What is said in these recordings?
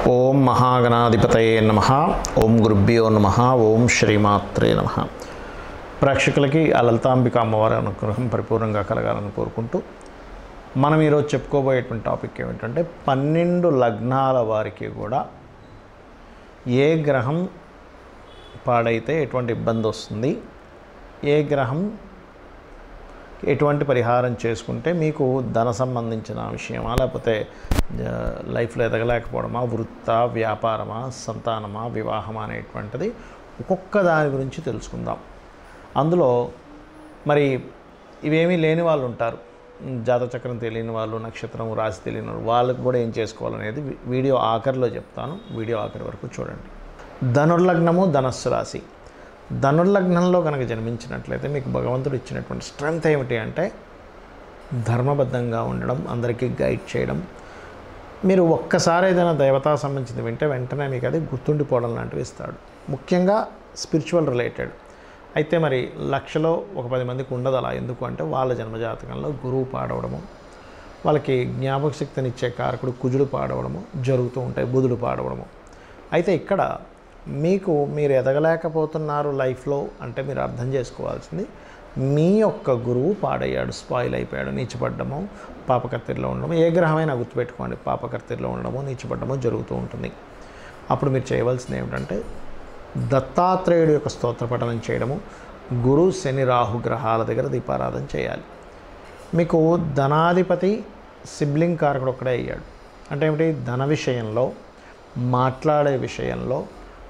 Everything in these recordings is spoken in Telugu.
ఓం మహాగణాధిపతయే నమః. ఓం గురుభ్యో నమః. ఓం శ్రీమాత్రే నమః. ప్రేక్షకులకి ఆ లలితాంబిక అమ్మవారి అనుగ్రహం పరిపూర్ణంగా కలగాలని కోరుకుంటూ మనం ఈరోజు చెప్పుకోబోయేటువంటి టాపిక్ ఏమిటంటే 12 లగ్నాల వారికి కూడా ఏ గ్రహం పాడైతే ఎటువంటి ఇబ్బంది వస్తుంది, ఏ గ్రహం ఎటువంటి పరిహారం చేసుకుంటే మీకు ధన సంబంధించిన విషయమా, లేకపోతే లైఫ్లో ఎదగలేకపోవడమా, వృత్తా, వ్యాపారమా, సంతానమా, వివాహమా అనేటువంటిది ఒక్కొక్క దాని గురించి తెలుసుకుందాం. అందులో మరి ఇవేమీ లేని వాళ్ళు ఉంటారు, జాతచక్రం తెలియని వాళ్ళు, నక్షత్రం రాశి తెలియని వాళ్ళు, వాళ్ళకు కూడా ఏం చేసుకోవాలనేది వీడియో ఆఖరిలో చెప్తాను. వీడియో ఆఖరి వరకు చూడండి. ధనుర్లగ్నము, ధనస్సు రాశి. ధనుర్లగ్నంలో కనుక జన్మించినట్లయితే మీకు భగవంతుడు ఇచ్చినటువంటి స్ట్రెంగ్త్ ఏమిటి అంటే ధర్మబద్ధంగా ఉండడం, అందరికీ గైడ్ చేయడం. మీరు ఒక్కసారి ఏదైనా దేవతా సంబంధించింది వింటే వెంటనే మీకు అది గుర్తుండిపోవడం లాంటివి ఇస్తాడు, ముఖ్యంగా స్పిరిచువల్ రిలేటెడ్. అయితే మరి లక్షలో ఒక 10 మందికి ఉండదు అలా. ఎందుకు అంటే వాళ్ళ జన్మజాతకంలో గురువు పాడవడము, వాళ్ళకి జ్ఞాపక శక్తినిచ్చే కారకుడు కుజుడు పాడవడము జరుగుతూ ఉంటాయి, బుధుడు పాడవడము. అయితే ఇక్కడ మీరు ఎదగలేకపోతున్నారు లైఫ్లో అంటే మీరు అర్థం చేసుకోవాల్సింది మీ యొక్క గురువు పాడయ్యాడు, స్పాయిల్ అయిపోయాడు, నీచపడ్డము, పాపకర్తెరలో ఉండడము. ఏ గ్రహమైనా గుర్తుపెట్టుకోండి, పాపకర్తెరలో ఉండడము, నీచపడ్డము జరుగుతూ ఉంటుంది. అప్పుడు మీరు చేయవలసింది ఏమిటంటే దత్తాత్రేయుడు యొక్క స్తోత్రపఠనం చేయడము, గురు శని రాహు గ్రహాల దగ్గర దీపారాధన చేయాలి. మీకు ధనాధిపతి సిబ్లింగ్ కారకుడు ఒక్కడే అయ్యాడు అంటే ఏమిటి, ధన విషయంలో, మాట్లాడే విషయంలో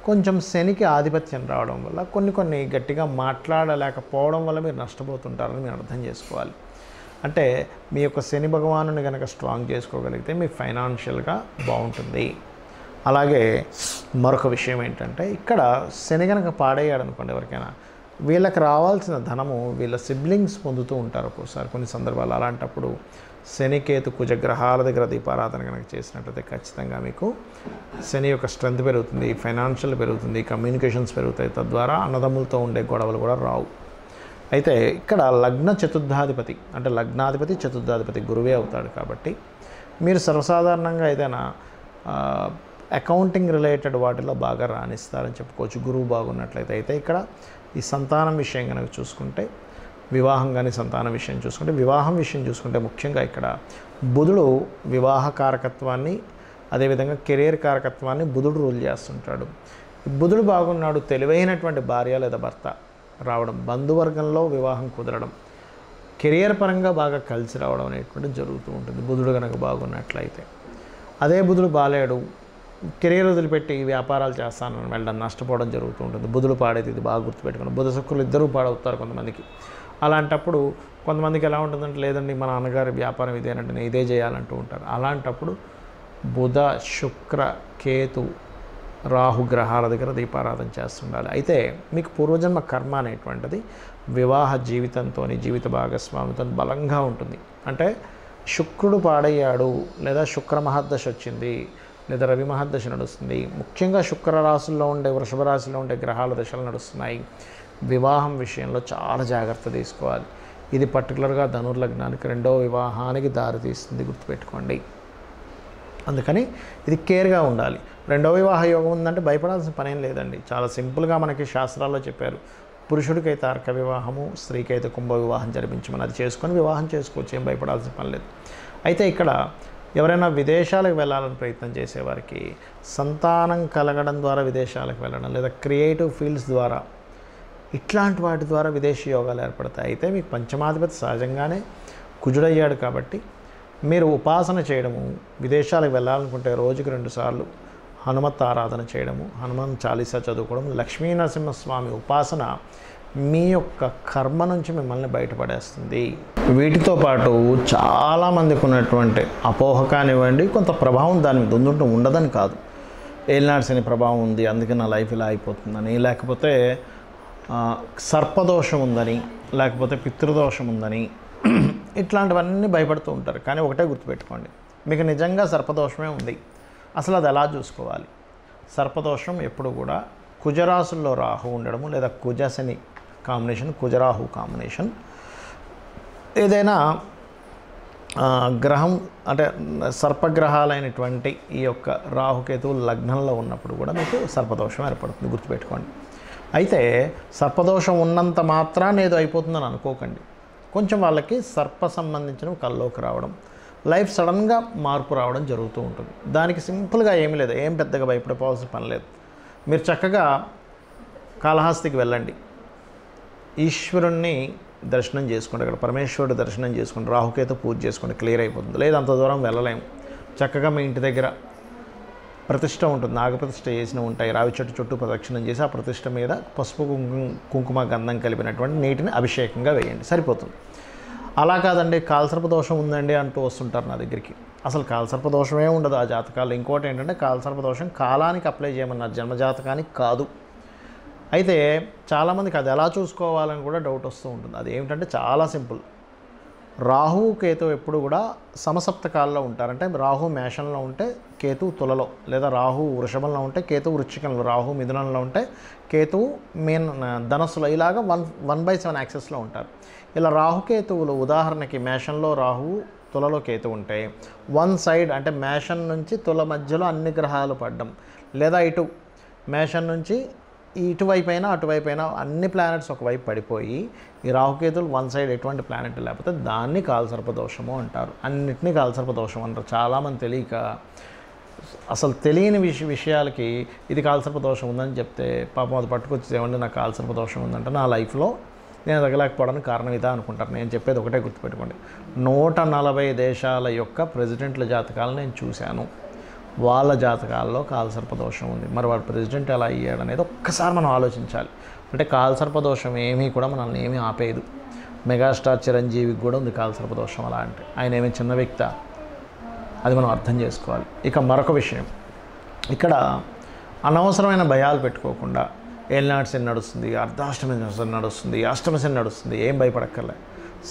కొంచెం శనికి ఆధిపత్యం రావడం వల్ల కొన్ని గట్టిగా మాట్లాడలేకపోవడం వల్ల మీరు నష్టపోతుంటారని మీరు అర్థం చేసుకోవాలి. అంటే మీ యొక్క శని భగవానుని కనుక స్ట్రాంగ్ చేసుకోగలిగితే మీ ఫైనాన్షియల్గా బాగుంటుంది. అలాగే మరొక విషయం ఏంటంటే ఇక్కడ శని కనుక పాడయ్యాడు అనుకోండి ఎవరికైనా, వీళ్ళకి రావాల్సిన ధనము వీళ్ళ సిబ్లింగ్స్ పొందుతూ ఉంటారు ఒక్కోసారి కొన్ని సందర్భాలు. అలాంటప్పుడు శనికేతు కుజగ్రహాల దగ్గర దీపారాధన కనుక చేసినట్లయితే ఖచ్చితంగా మీకు శని యొక్క స్ట్రెంత్ పెరుగుతుంది, ఫైనాన్షియల్ పెరుగుతుంది, కమ్యూనికేషన్స్ పెరుగుతాయి. తద్వారా అన్నదమ్ములతో ఉండే గొడవలు కూడా రావు. అయితే ఇక్కడ లగ్న చతుర్థాధిపతి అంటే లగ్నాధిపతి చతుర్థాధిపతి గురువే అవుతాడు. కాబట్టి మీరు సర్వసాధారణంగా ఏదైనా అకౌంటింగ్ రిలేటెడ్ వాటిలో బాగా రాణిస్తారని చెప్పుకోవచ్చు గురువు బాగున్నట్లయితే. అయితే ఇక్కడ ఈ సంతానం విషయం కనుక చూసుకుంటే, వివాహం కానీ సంతానం విషయం చూసుకుంటే, వివాహం విషయం చూసుకుంటే ముఖ్యంగా ఇక్కడ బుధుడు వివాహ కారకత్వాన్ని, అదేవిధంగా కెరీర్ కారకత్వాన్ని బుధుడు రూల్ చేస్తుంటాడు. బుధుడు బాగున్నాడు, తెలివైనటువంటి భార్య లేదా భర్త రావడం, బంధువర్గంలో వివాహం కుదరడం, కెరియర్ పరంగా బాగా కలిసి రావడం అనేటువంటి జరుగుతూ ఉంటుంది బుధుడు కనుక బాగున్నట్లయితే. అదే బుధుడు బాలేడు, కెరీర్ వదిలిపెట్టి వ్యాపారాలు చేస్తానని వెళ్ళడం, నష్టపోవడం జరుగుతూ ఉంటుంది. బుధుడు పాడేది ఇది బాగా గుర్తుపెట్టుకోండి. బుధ శుక్రులు ఇద్దరూ పాడవుతారు కొంతమందికి. అలాంటప్పుడు కొంతమందికి ఎలా ఉంటుందంటే, లేదండి మా నాన్నగారి వ్యాపారం ఇదేనంటే నేను ఇదే చేయాలంటూ ఉంటారు. అలాంటప్పుడు బుధ శుక్ర కేతు రాహు గ్రహాల దగ్గర దీపారాధన చేస్తుండాలి. అయితే మీకు పూర్వజన్మ కర్మ అనేటువంటిది వివాహ జీవితంతో, జీవిత భాగస్వామితో బలంగా ఉంటుంది. అంటే శుక్రుడు పాడయ్యాడు, లేదా శుక్ర మహర్దశ వచ్చింది, లేదా రవి మహర్దశ నడుస్తుంది. ముఖ్యంగా శుక్ర రాశుల్లో ఉండే, వృషభ రాశిలో ఉండే గ్రహాల దశలు నడుస్తున్నాయి. వివాహం విషయంలో చాలా జాగ్రత్త తీసుకోవాలి. ఇది పర్టికులర్గా ధనుర్లగ్నానికి 2వ వివాహానికి దారితీస్తుంది, గుర్తుపెట్టుకోండి. అందుకని ఇది కేర్గా ఉండాలి. 2వ వివాహ యోగం ఉందంటే భయపడాల్సిన పనేం లేదండి. చాలా సింపుల్గా మనకి శాస్త్రాల్లో చెప్పారు. పురుషుడికైతే అర్క వివాహము, స్త్రీకైతే కుంభ వివాహం జరిపించమని, అది చేసుకొని వివాహం చేసుకోవచ్చు, ఏం భయపడాల్సిన పని లేదు. అయితే ఇక్కడ ఎవరైనా విదేశాలకు వెళ్ళాలని ప్రయత్నం చేసేవారికి సంతానం కలగడం ద్వారా విదేశాలకు వెళ్ళడం, లేదా క్రియేటివ్ ఫీల్డ్స్ ద్వారా, ఇట్లాంటి వాటి ద్వారా విదేశీ యోగాలు ఏర్పడతాయి. అయితే మీకు పంచమాధిపతి సహజంగానే కుజుడయ్యాడు కాబట్టి మీరు ఉపాసన చేయడము, విదేశాలకు వెళ్ళాలనుకుంటే రోజుకి 2 సార్లు హనుమత్ ఆరాధన చేయడము, హనుమాన్ చాలీసా చదువుకోవడం, లక్ష్మీ నరసింహస్వామి ఉపాసన మీ యొక్క కర్మ నుంచి మిమ్మల్ని బయటపడేస్తుంది. వీటితో పాటు చాలామందికి ఉన్నటువంటి అపోహ కానివ్వండి, కొంత ప్రభావం దాని మీద ఉండదని కాదు. ఏలినాడు శని ప్రభావం ఉంది అందుకే నా లైఫ్ ఇలా అయిపోతుందని, లేకపోతే సర్పదోషం ఉందని, లేకపోతే పితృదోషం ఉందని, ఇట్లాంటివన్నీ భయపడుతూ ఉంటారు. కానీ ఒకటే గుర్తుపెట్టుకోండి, మీకు నిజంగా సర్పదోషమే ఉంది. అసలు అది ఎలా చూసుకోవాలి? సర్పదోషం ఎప్పుడు కూడా కుజరాశుల్లో రాహు ఉండడము, లేదా కుజశని కాంబినేషన్, కుజరాహు కాంబినేషన్, ఏదైనా గ్రహం అంటే సర్పగ్రహాలైనటువంటి ఈ యొక్క రాహుకేతువులు లగ్నంలో ఉన్నప్పుడు కూడా మీకు సర్పదోషం ఏర్పడుతుంది, గుర్తుపెట్టుకోండి. అయితే సర్పదోషం ఉన్నంత మాత్రాన్ని ఏదో అయిపోతుందని అనుకోకండి. కొంచెం వాళ్ళకి సర్ప సంబంధించినవి కల్లోకి రావడం, లైఫ్ సడన్గా మార్పు రావడం జరుగుతూ ఉంటుంది. దానికి సింపుల్గా ఏమీ లేదు, ఏం పెద్దగా భయపడిపోవాల్సిన పని లేదు. మీరు చక్కగా కాళహస్తికి వెళ్ళండి, ఈశ్వరుణ్ణి దర్శనం చేసుకోండి, అక్కడ పరమేశ్వరుడు దర్శనం చేసుకోండి, రాహుకేతు పూజ చేసుకోండి, క్లియర్ అయిపోతుంది. లేదు అంత దూరం వెళ్ళలేము, చక్కగా మీ ఇంటి దగ్గర ప్రతిష్ట ఉంటుంది, నాగప్రతిష్ఠ చేసిన ఉంటాయి, రావి చెట్టు చుట్టూ ప్రదక్షిణం చేసి ఆ ప్రతిష్ఠ మీద పసుపు కుంకుమ గంధం కలిపినటువంటి నీటిని అభిషేకంగా వేయండి, సరిపోతుంది. అలా కాదండి కాలసర్పదోషం ఉందండి అంటూ వస్తుంటారు నా దగ్గరికి. అసలు కాలసర్పదోషమే ఉండదు ఆ జాతకాలు. ఇంకోటి ఏంటంటే కాలసర్పదోషం కాలానికి అప్లై చేయమన్నారు, జన్మజాతకానికి కాదు. అయితే చాలామందికి అది ఎలా చూసుకోవాలని కూడా డౌట్ వస్తూ ఉంటుంది. అది ఏమిటంటే చాలా సింపుల్. రాహు కేతు ఎప్పుడు కూడా సమసప్తకాల్లో ఉంటారంటే రాహు మేషంలో ఉంటే కేతు తులలో, లేదా రాహు వృషభంలో ఉంటే కేతు వృశ్చికంలో, రాహు మిథునంలో ఉంటే కేతువు ధనస్సులో, ఇలాగా 1/7 యాక్సెస్లో ఉంటారు. ఇలా రాహుకేతువులు ఉదాహరణకి మేషంలో రాహు తులలో కేతు ఉంటే వన్ సైడ్ అంటే మేషం నుంచి తుల మధ్యలో అన్ని గ్రహాలు పడ్డం, లేదా ఇటు మేషం నుంచి ఇటువైపైనా అటువైపైనా అన్ని ప్లానెట్స్ ఒకవైపు పడిపోయి ఈ రాహుకేతులు వన్ సైడ్ ఎటువంటి ప్లానెట్ లేకపోతే దాన్ని కాలసర్పదోషము అంటారు. అన్నిటినీ కాలసర్పదోషం అంటారు. చాలామంది తెలియక అసలు తెలియని విషయాలకి ఇది కాలసర్పదోషం ఉందని చెప్తే పాపం అది పట్టుకొచ్చి ఏమంటే నాకు కాలసర్పదోషం ఉందంటే నా లైఫ్లో నేను తగలేకపోవడానికి కారణం ఇదా అనుకుంటారు. నేను చెప్పేది ఒకటే గుర్తుపెట్టుకోండి, 140 దేశాల యొక్క ప్రెసిడెంట్ల జాతకాలు నేను చూశాను. వాళ్ళ జాతకాల్లో కాలసర్పదోషం ఉంది. మరి వాడు ప్రెసిడెంట్ ఎలా అయ్యాడు అనేది ఒక్కసారి మనం ఆలోచించాలి. అంటే కాలసర్పదోషం ఏమీ కూడా మనల్ని ఏమీ ఆపేదు. మెగాస్టార్ చిరంజీవికి కూడా ఉంది కాలసర్పదోషం. అలా అంటే ఆయన ఏమీ చిన్న వ్యక్తి, అది మనం అర్థం చేసుకోవాలి. ఇక మరొక విషయం, ఇక్కడ అనవసరమైన భయాలు పెట్టుకోకుండా ఏలినాటి శని నడుస్తుంది, అర్ధాష్టమి శని నడుస్తుంది, అష్టమ శని నడుస్తుంది, ఏం భయపడక్కర్లే.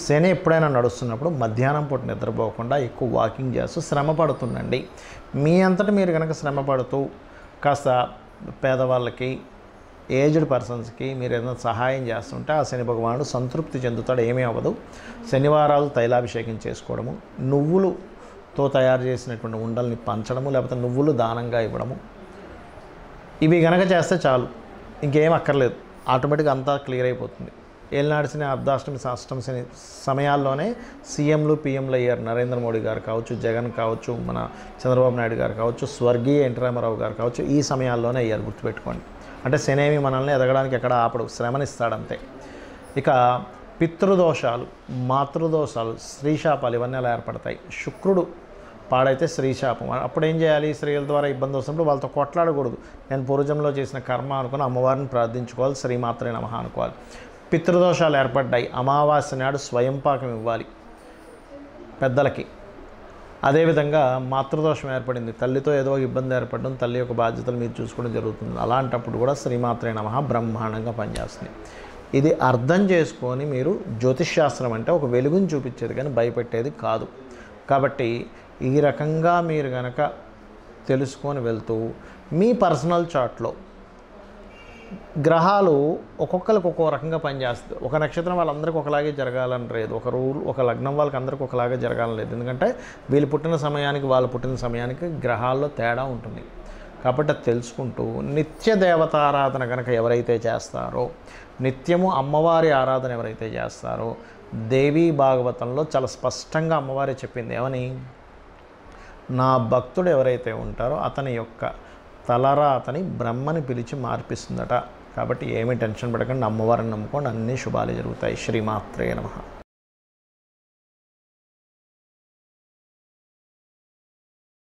శని ఎప్పుడైనా నడుస్తున్నప్పుడు మధ్యాహ్నం పూట నిద్రపోకుండా ఎక్కువ వాకింగ్ చేస్తూ శ్రమ పడుతుండండి. మీ అంతటా మీరు కనుక శ్రమ పడుతూ కాస్త పేదవాళ్ళకి, ఏజ్డ్ పర్సన్స్కి మీరు ఏదైనా సహాయం చేస్తుంటే ఆ శని భగవానుడు సంతృప్తి చెందుతాడు, ఏమీ అవ్వదు. శనివారాలు తైలాభిషేకం చేసుకోవడము, నువ్వులుతో తయారు చేసినటువంటి ఉండల్ని పంచడము, లేకపోతే నువ్వులు దానంగా ఇవ్వడము, ఇవి కనుక చేస్తే చాలు, ఇంకేం అక్కర్లేదు, ఆటోమేటిక్గా అంతా క్లియర్ అయిపోతుంది. ఏలినాటి శని, అర్ధాష్టమి, అష్టమ శని సమయాల్లోనే సీఎంలు పిఎంలు అయ్యారు. నరేంద్ర మోడీ గారు కావచ్చు, జగన్ కావచ్చు, మన చంద్రబాబు నాయుడు గారు కావచ్చు, స్వర్గీయ ఎన్టీ రామారావు గారు కావచ్చు, ఈ సమయాల్లోనే అయ్యారు, గుర్తుపెట్టుకోండి. అంటే శనేమి మనల్ని ఎదగడానికి ఎక్కడ ఆపడు, శ్రమనిస్తాడంతే. ఇక పితృదోషాలు, మాతృదోషాలు, స్త్రీశాపాలు ఇవన్నీ అలా ఏర్పడతాయి. శుక్రుడు పాడైతే స్త్రీశాపం. అప్పుడు ఏం చేయాలి? స్త్రీల ద్వారా ఇబ్బంది వస్తున్నప్పుడు వాళ్ళతో కొట్లాడకూడదు. నేను పూర్వజంలో చేసిన కర్మ అనుకుని అమ్మవారిని ప్రార్థించుకోవాలి, శ్రీమాత్రే నమః అనుకోవాలి. పితృదోషాలు ఏర్పడ్డాయి, అమావాస్య నాడు స్వయం పాకం ఇవ్వాలి పెద్దలకి. అదేవిధంగా మాతృదోషం ఏర్పడింది, తల్లితో ఏదో ఇబ్బంది ఏర్పడడం, తల్లి యొక్క బాధ్యతలు మీరు చూసుకోవడం జరుగుతుంది. అలాంటప్పుడు కూడా శ్రీమాత్రే నమః బ్రహ్మాండంగా పనిచేస్తుంది. ఇది అర్థం చేసుకొని మీరు జ్యోతిష్శాస్త్రం అంటే ఒక వెలుగుని చూపించేది కానీ భయపెట్టేది కాదు. కాబట్టి ఈ రకంగా మీరు కనుక తెలుసుకొని వెళ్తూ మీ పర్సనల్ చార్ట్లో గ్రహాలు ఒక్కొక్కరికి ఒక్కో రకంగా పనిచేస్తుంది. ఒక నక్షత్రం వాళ్ళందరికీ ఒకలాగే జరగాలని లేదు, ఒక రూల్ ఒక లగ్నం వాళ్ళకి అందరికీ ఒకలాగే జరగాలని లేదు. ఎందుకంటే వీళ్ళు పుట్టిన సమయానికి వాళ్ళు పుట్టిన సమయానికి గ్రహాల్లో తేడా ఉంటుంది. కాబట్టి అది తెలుసుకుంటూ నిత్య దేవతారాధన కనుక ఎవరైతే చేస్తారో, నిత్యము అమ్మవారి ఆరాధన ఎవరైతే చేస్తారో, దేవీ భాగవతంలో చాలా స్పష్టంగా అమ్మవారి చెప్పింది ఏమని, నా భక్తుడు ఎవరైతే ఉంటారో అతని యొక్క తలరాతని బ్రహ్మని పిలిచి మార్పిస్తుందట. కాబట్టి ఏమీ టెన్షన్ పడకండి, అమ్మవారిని నమ్ముకోండి, అన్ని శుభాలు జరుగుతాయి. శ్రీమాత్రే నమః.